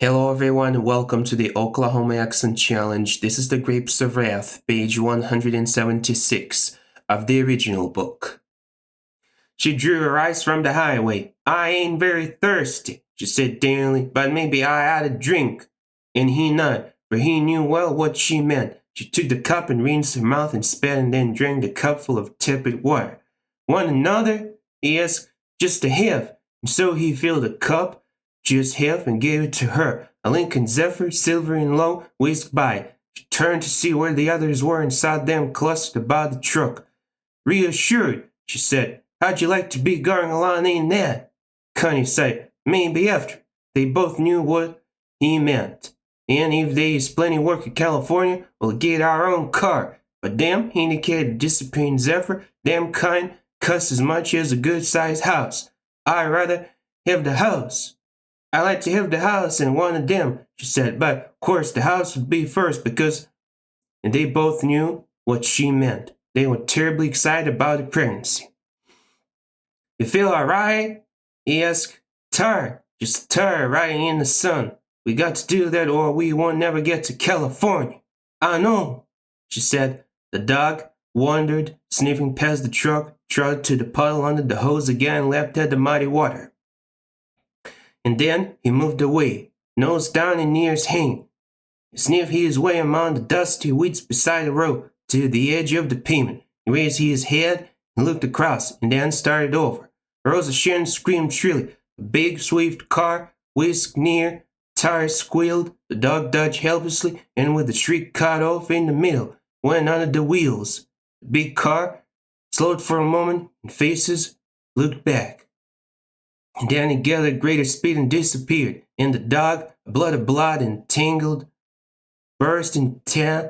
Hello everyone and welcome to the Oklahoma Accent Challenge. This is the Grapes of Wrath, page 176 of the original book. She drew her eyes from the highway. "I ain't very thirsty," she said daintily, "but maybe I ought to drink." And he nodded, for he knew well what she meant. She took the cup and rinsed her mouth and spat and then drank the cupful of tepid water. "Want another?" he asked. "Just a half." And so he filled the cup just half and gave it to her. A Lincoln Zephyr, silver and low, whisked by. She turned to see where the others were and saw them clustered about the truck. "Reassured," she said. "How'd you like to be going along in that?" Connie said, "Maybe after." They both knew what he meant. "And if there's plenty work in California, we'll get our own car. But them," he indicated a disappearing Zephyr, "them kind cost as much as a good-sized house. I'd rather have the house." "I like to have the house and one of them," she said, "but of course the house would be first because—" And they both knew what she meant. They were terribly excited about the pregnancy. "You feel all right?" he asked. "Tired, just tired riding in the sun. We got to do that or we won't never get to California." "I know," she said. The dog wandered, sniffing past the truck, trotted to the puddle under the hose again and lapped at the muddy water. And then he moved away, nose down and ears hanging. He sniffed his way among the dusty weeds beside the road to the edge of the pavement. He raised his head and looked across, and then started over. Rosa Sharon screamed shrilly. A big, swift car whisked near. Tires squealed. The dog dodged helplessly, and with a shriek cut off in the middle, went under the wheels. The big car slowed for a moment, and faces looked back. And then it gathered greater speed and disappeared, and the dog, a blood of blood and tangled, burst intestines,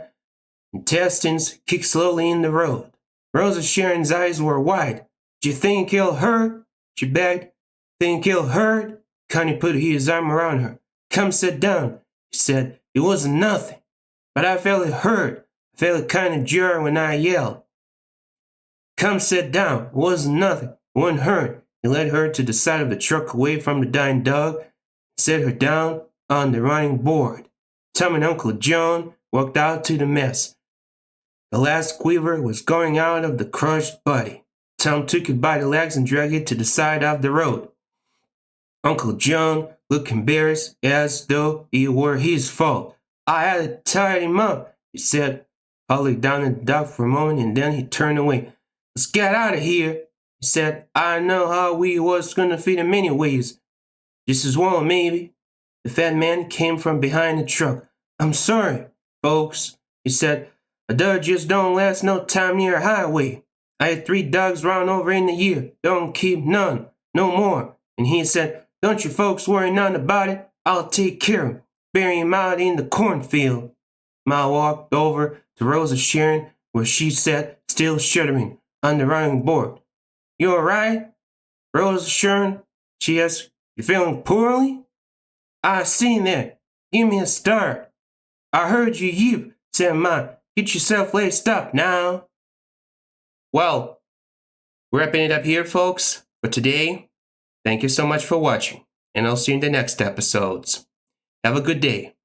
kicked slowly in the road. Rosa Sharon's eyes were wide. "Do you think he'll hurt?" she begged. "Think he'll hurt?" Connie put his arm around her. "Come sit down," he said. "It wasn't nothing. But I felt it hurt. I felt it kind of jar when I yelled." "Come sit down. It wasn't nothing. It wouldn't hurt." He led her to the side of the truck away from the dying dog and set her down on the running board. Tom and Uncle John walked out to the mess. The last quiver was going out of the crushed body. Tom took it by the legs and dragged it to the side of the road. Uncle John looked embarrassed, as though it were his fault. "I had to tie him up," he said. Paul looked down at the dog for a moment, and then he turned away. "Let's get out of here," he said. "I know how we was going to feed him anyways. Just as well, maybe." The fat man came from behind the truck. "I'm sorry, folks," he said. "A dog just don't last no time near a highway. I had 3 dogs run over in a year. Don't keep none, no more." And he said, "Don't you folks worry none about it. I'll take care of him. Bury him out in the cornfield." Ma walked over to Rosa Sharon, where she sat, still shuddering, on the running board. "You all right, Rosa Sharon?" she asked. "You feeling poorly?" "I seen that. Give me a start." "I heard you yip," said Ma. "Get yourself laced up now." Well, wrapping it up here, folks, for today. Thank you so much for watching, and I'll see you in the next episodes. Have a good day.